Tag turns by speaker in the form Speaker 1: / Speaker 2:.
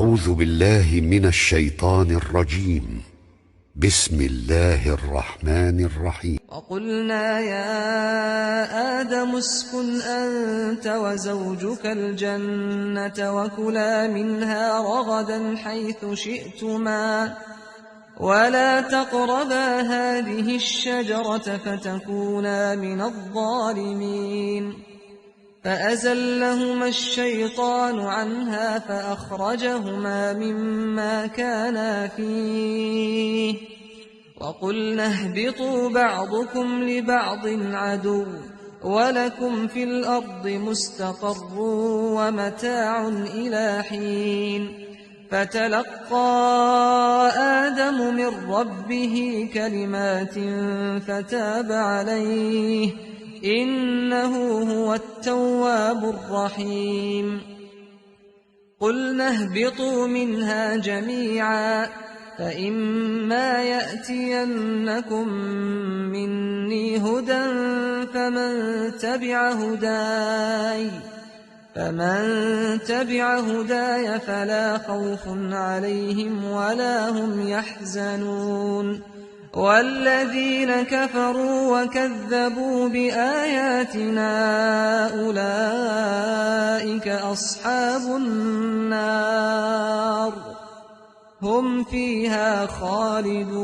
Speaker 1: أعوذ بالله من الشيطان الرجيم. بسم الله الرحمن الرحيم.
Speaker 2: وقلنا يا آدم اسكن أنت وزوجك الجنة وكلا منها رغدا حيث شئتما ولا تقربا هذه الشجرة فتكونا من الظالمين. فأزلهما الشيطان عنها فأخرجهما مما كانا فيه وقلنا اهبطوا بعضكم لبعض عدو ولكم في الأرض مستقر ومتاع إلى حين. فتلقى آدم من ربه كلمات فتاب عليه إنه هو التواب الرحيم. قلنا اهبطوا منها جميعا فإما يأتينكم مني هدى فمن تبع هداي فلا خوف عليهم ولا هم يحزنون. والذين كفروا وكذبوا بآياتنا أولئك أصحاب النار هم فيها خالدون.